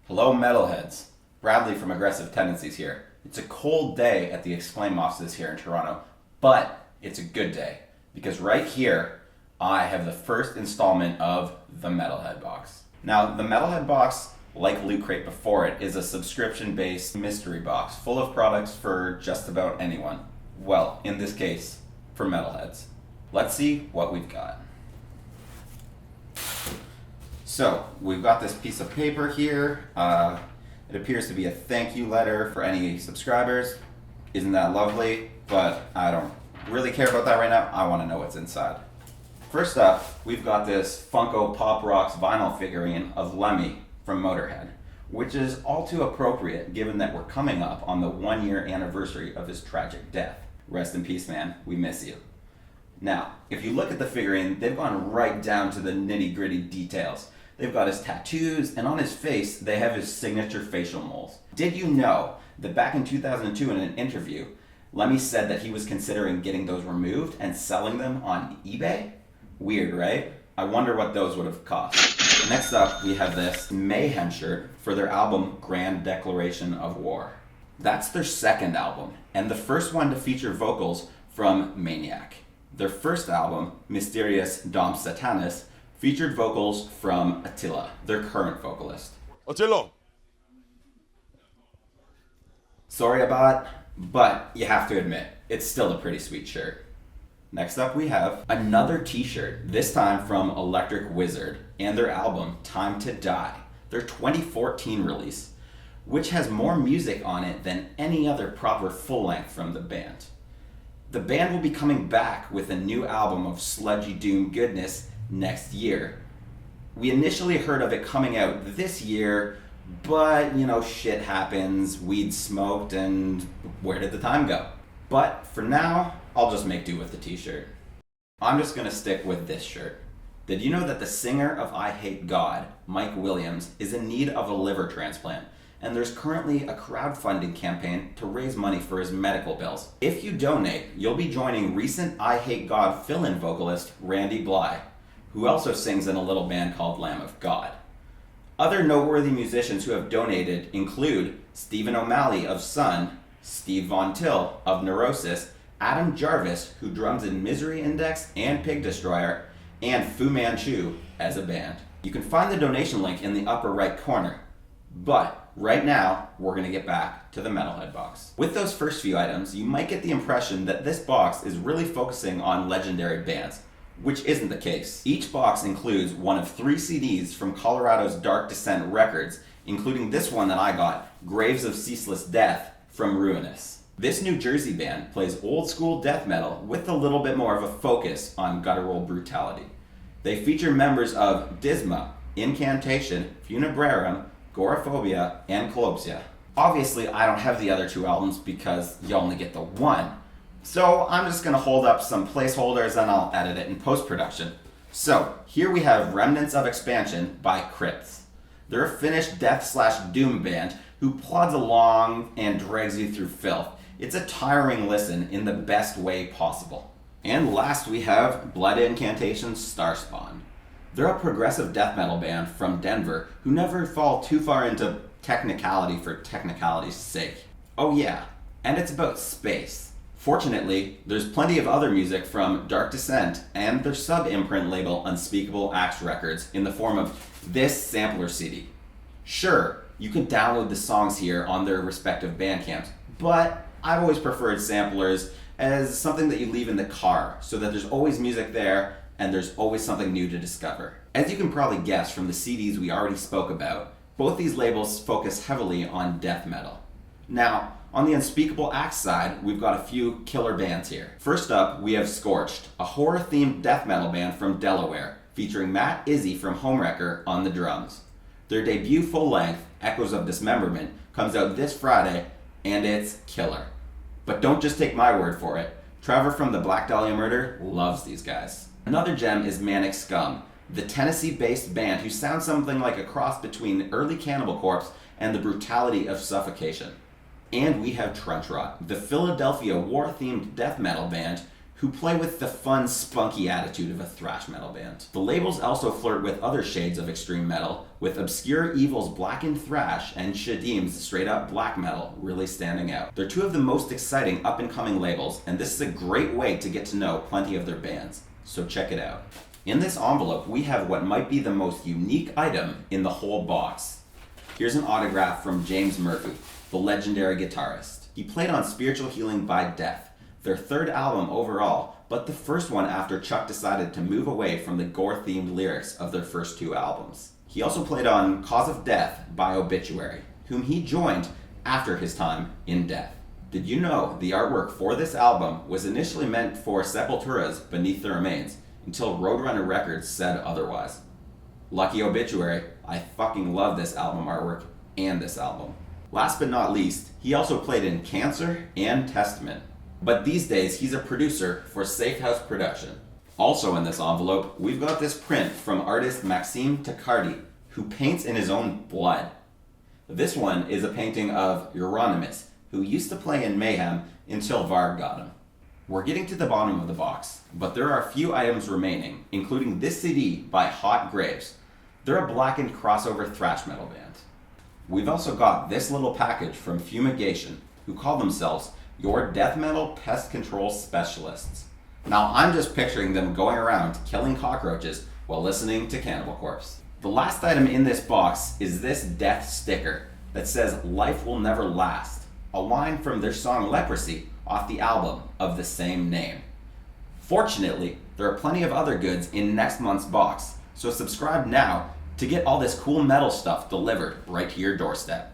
Hello Metalheads, Bradley from Aggressive Tendencies here. It's a cold day at the Exclaim offices here in Toronto, but it's a good day because right here I have the first installment of the Metalhead Box. Now the Metalhead Box, like Loot Crate before it, is a subscription-based mystery box full of products for just about anyone. Well, in this case, for Metalheads. Let's see what we've got. So, we've got this piece of paper here. It appears to be a thank you letter for any subscribers. Isn't that lovely? But I don't really care about that right now. I want to know what's inside. First up, we've got this Funko Pop Rocks vinyl figurine of Lemmy from Motorhead, which is all too appropriate given that we're coming up on the 1-year anniversary of his tragic death. Rest in peace, man. We miss you. Now, if you look at the figurine, they've gone right down to the nitty-gritty details. They've got his tattoos, and on his face, they have his signature facial moles. Did you know that back in 2002 in an interview, Lemmy said that he was considering getting those removed and selling them on eBay? Weird, right? I wonder what those would have cost. Next up, we have this Mayhem shirt for their album Grand Declaration of War. That's their second album, and the first one to feature vocals from Maniac. Their first album, Mysterious Dom Satanas, featured vocals from Attila, their current vocalist. Attila! Sorry about, but you have to admit, it's still a pretty sweet shirt. Next up we have another t-shirt, this time from Electric Wizard, and their album, Time to Die, their 2014 release, which has more music on it than any other proper full-length from the band. The band will be coming back with a new album of sludgy doom goodness next year. We initially heard of it coming out this year, but shit happens, weed smoked, and where did the time go? But for now, I'll just make do with the t-shirt. I'm just gonna stick with this shirt. Did you know that the singer of Eyehategod, Mike Williams, is in need of a liver transplant? And there's currently a crowdfunding campaign to raise money for his medical bills. If you donate, you'll be joining recent Eyehategod fill-in vocalist Randy Bly, who also sings in a little band called Lamb of God. Other noteworthy musicians who have donated include Stephen O'Malley of Sun, Steve Von Till of Neurosis, Adam Jarvis, who drums in Misery Index and Pig Destroyer, and Fu Manchu as a band. You can find the donation link in the upper right corner. But right now, we're going to get back to the Metalhead Box. With those first few items, you might get the impression that this box is really focusing on legendary bands, which isn't the case. Each box includes one of 3 CDs from Colorado's Dark Descent Records, including this one that I got, Graves of Ceaseless Death from Ruinous. This New Jersey band plays old school death metal with a little bit more of a focus on guttural brutality. They feature members of Disma, Incantation, Funebrarum, Goraphobia, and Colopsia. Obviously, I don't have the other 2 albums because you only get the one. So I'm just gonna hold up some placeholders and I'll edit it in post-production. So here we have Remnants of Expansion by Crypts. They're a Finnish death/doom band who plods along and drags you through filth. It's a tiring listen in the best way possible. And last we have Blood Incantation's Starspawn. They're a progressive death metal band from Denver who never fall too far into technicality for technicality's sake. Oh yeah, and it's about space. Fortunately, there's plenty of other music from Dark Descent and their sub-imprint label Unspeakable Axe Records in the form of this sampler CD. Sure, you can download the songs here on their respective bandcamps, but I've always preferred samplers as something that you leave in the car so that there's always music there and there's always something new to discover. As you can probably guess from the CDs we already spoke about, both these labels focus heavily on death metal. Now, on the Unspeakable Axe side, we've got a few killer bands here. First up, we have Scorched, a horror-themed death metal band from Delaware, featuring Matt Izzy from Homewrecker on the drums. Their debut full-length, Echoes of Dismemberment, comes out this Friday, and it's killer. But don't just take my word for it. Trevor from the Black Dahlia Murder loves these guys. Another gem is Manic Scum, the Tennessee-based band who sounds something like a cross between early Cannibal Corpse and the brutality of Suffocation. And we have Trench Rot, the Philadelphia war-themed death metal band who play with the fun, spunky attitude of a thrash metal band. The labels also flirt with other shades of extreme metal, with Obscure Evil's blackened thrash and Shadim's straight-up black metal really standing out. They're two of the most exciting up-and-coming labels, and this is a great way to get to know plenty of their bands, so check it out. In this envelope, we have what might be the most unique item in the whole box. Here's an autograph from James Murphy, the legendary guitarist. He played on Spiritual Healing by Death, their third album overall, but the first one after Chuck decided to move away from the gore-themed lyrics of their first two albums. He also played on Cause of Death by Obituary, whom he joined after his time in Death. Did you know the artwork for this album was initially meant for Sepultura's Beneath the Remains, until Roadrunner Records said otherwise? Lucky Obituary, I fucking love this album artwork and this album. Last but not least, he also played in Cancer and Testament. But these days, he's a producer for Safe House Production. Also in this envelope, we've got this print from artist Maxime Tacardi, who paints in his own blood. This one is a painting of Euronymous, who used to play in Mayhem until Varg got him. We're getting to the bottom of the box, but there are a few items remaining, including this CD by Hot Graves. They're a blackened crossover thrash metal band. We've also got this little package from Fumigation, who call themselves Your Death Metal Pest Control Specialists. Now I'm just picturing them going around killing cockroaches while listening to Cannibal Corpse. The last item in this box is this death sticker that says "Life Will Never Last," a line from their song Leprosy off the album of the same name. Fortunately, there are plenty of other goods in next month's box, so subscribe now to get all this cool metal stuff delivered right to your doorstep.